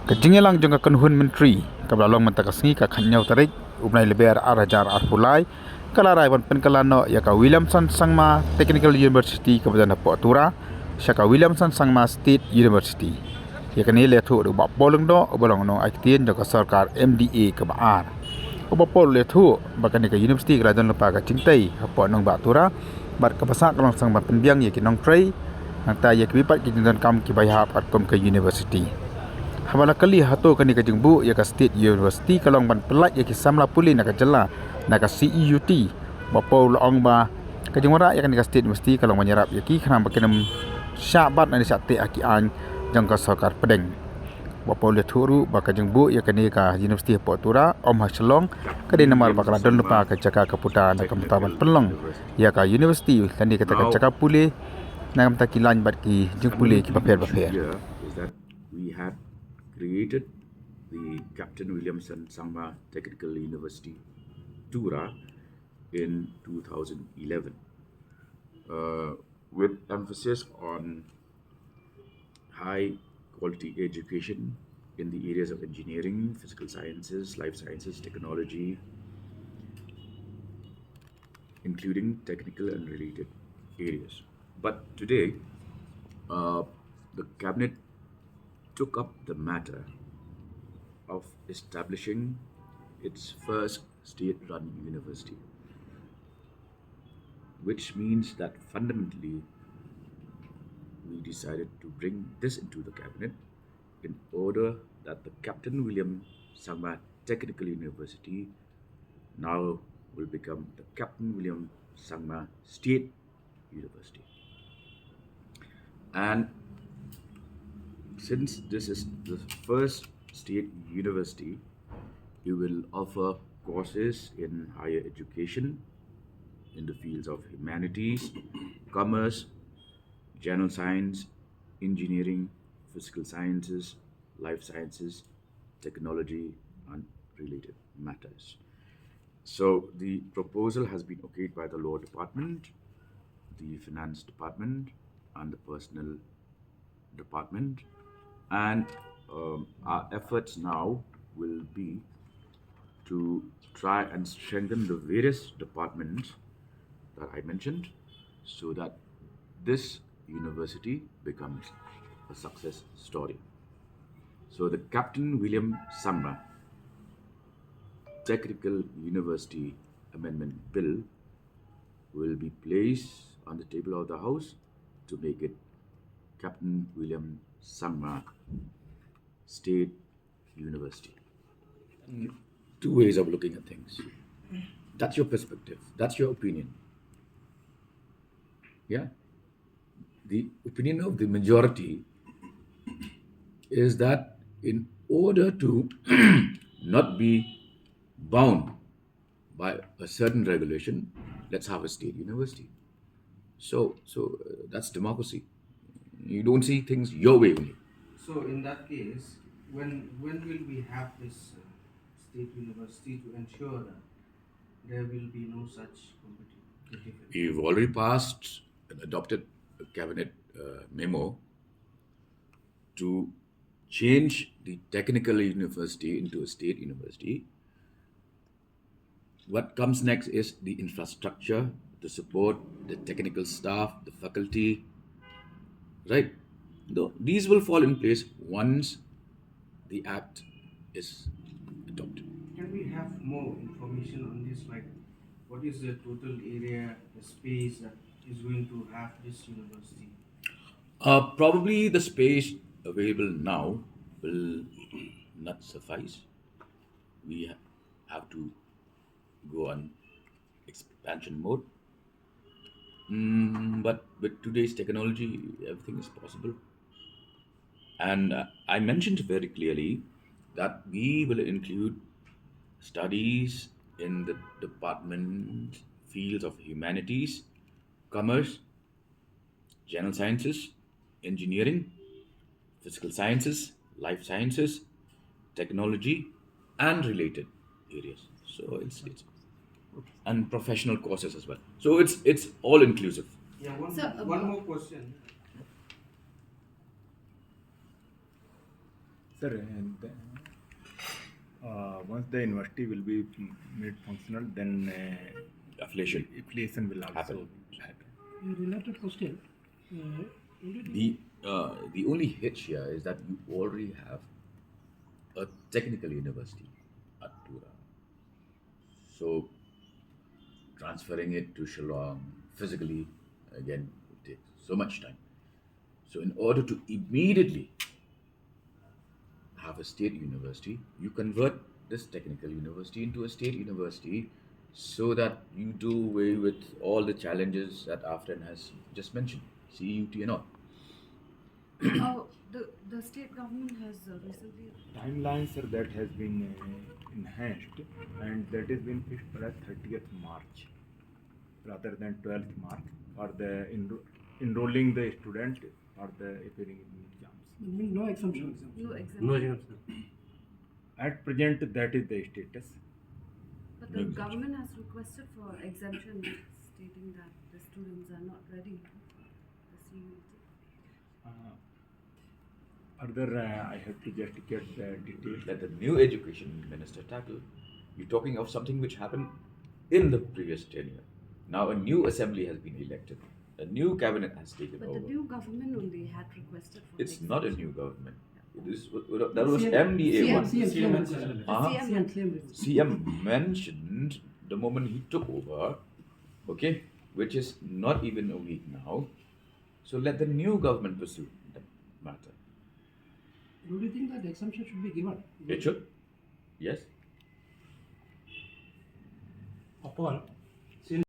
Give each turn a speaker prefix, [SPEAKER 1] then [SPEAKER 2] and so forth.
[SPEAKER 1] Kejingelang jangka kenhun menteri kabalong mentakasngi ka khanyau tarik ubnai leber arajar arpulai kalarai wan penkalano yaka Williamson Sangma Technical University kabadan po Tura syaka Williamson Sangma State University yakani lethu ba polong do obolong no aktien jangka sarkar MDA ka baar obapol lethu bakani ka university gradan lepa ka cintai po nong ba Tura bar kapasa kalong Sangma penbiang yaki nong trai nang ta yaki bipat kijindan kam ki bayhap atkom ka university Hamala kali hato kani ka jengbu ya ka State University kalong ban pelak ya ki samla puli nak jela nak CEUT bapo loong ba ka jengwara ya kani ka State University kalong menyerap ya ki khana bakenam syabat na sakte aki an jang ka sarkar pedeng bapo le thuru ba ka jengbu ya kani ka University po Tura om haslong ka di namar bakala don lupa ka jaka kaputa nak kamtaman pelong ya ka University kani ka jaka puli nak ta kilan bat ki jeng puli ki paper
[SPEAKER 2] is that we had created the Captain Williamson Sangma Technical University, Tura, in 2011, with emphasis on high quality education in the areas of engineering, physical sciences, life sciences, technology, including technical and related areas. But today, the cabinet took up the matter of establishing its first state-run university, which means that fundamentally we decided to bring this into the cabinet in order that the Captain William Sangma Technical University now will become the Captain William Sangma State University. And since this is the first state university, it will offer courses in higher education in the fields of humanities, commerce, general science, engineering, physical sciences, life sciences, technology, and related matters. So the proposal has been okayed by the Law Department, the Finance Department, and the Personnel Department. And our efforts now will be to try and strengthen the various departments that I mentioned so that this university becomes a success story. So the Captain William Sangma Technical University Amendment Bill will be placed on the table of the House to make it Captain William Sangma State University. Two ways of looking at things. That's your perspective. That's your opinion. Yeah? The opinion of the majority is that in order to not be bound by a certain regulation, let's have a state university. So that's democracy. You don't see things your way only.
[SPEAKER 3] So in that case, when will we have this state university to ensure that there will be no such competition?
[SPEAKER 2] You've already passed and adopted a cabinet memo to change the technical university into a state university. What comes next is the infrastructure, the support, the technical staff, the faculty, right? These will fall in place once the act is adopted.
[SPEAKER 3] Can we have more information on this? Like, what is the total area, the space that is going to have this university?
[SPEAKER 2] Probably the space available now will not suffice. We have to go on expansion mode. But with today's technology, everything is possible. And I mentioned very clearly that we will include studies in the department fields of humanities, commerce, general sciences, engineering, physical sciences, life sciences, technology, and related areas. So it's and professional courses as well. So it's all inclusive.
[SPEAKER 3] Yeah, one more question.
[SPEAKER 4] Sir, once the university will be made functional, then affiliation will also
[SPEAKER 2] Happen.
[SPEAKER 4] happen.
[SPEAKER 5] A related question.
[SPEAKER 2] The only hitch here is that you already have a technical university at Tura. So transferring it to Shillong physically again would take so much time. So in order to immediately have a state university, you convert this technical university into a state university so that you do away with all the challenges that Afrin has just mentioned, CEUT and all.
[SPEAKER 6] Oh, the state government has recently.
[SPEAKER 4] Timeline, sir, that has been enhanced, and that has been fixed for 30th March rather than 12th March for the enrolling the student or the appearing in exams.
[SPEAKER 5] No exemption.
[SPEAKER 6] No exemption.
[SPEAKER 3] No exemption.
[SPEAKER 4] At present, that is the status.
[SPEAKER 6] But
[SPEAKER 2] No
[SPEAKER 6] the
[SPEAKER 2] exemption.
[SPEAKER 6] government has requested for exemption, stating that the students are not ready for the CUET.
[SPEAKER 4] Further, I have to just get the details.
[SPEAKER 2] Let the new education minister tackle. You're talking of something which happened in the previous tenure. Now a new assembly has been elected. A new cabinet has taken
[SPEAKER 6] But
[SPEAKER 2] over.
[SPEAKER 6] the new government only had requested for.
[SPEAKER 2] It's
[SPEAKER 6] exemption.
[SPEAKER 2] not a new government. That was MDA one. Uh-huh. CM mentioned the moment he took over, okay, which is not even a week now. So let the new government pursue the matter.
[SPEAKER 5] Do you think that exemption should be given?
[SPEAKER 2] It should. Yes.
[SPEAKER 7] Upon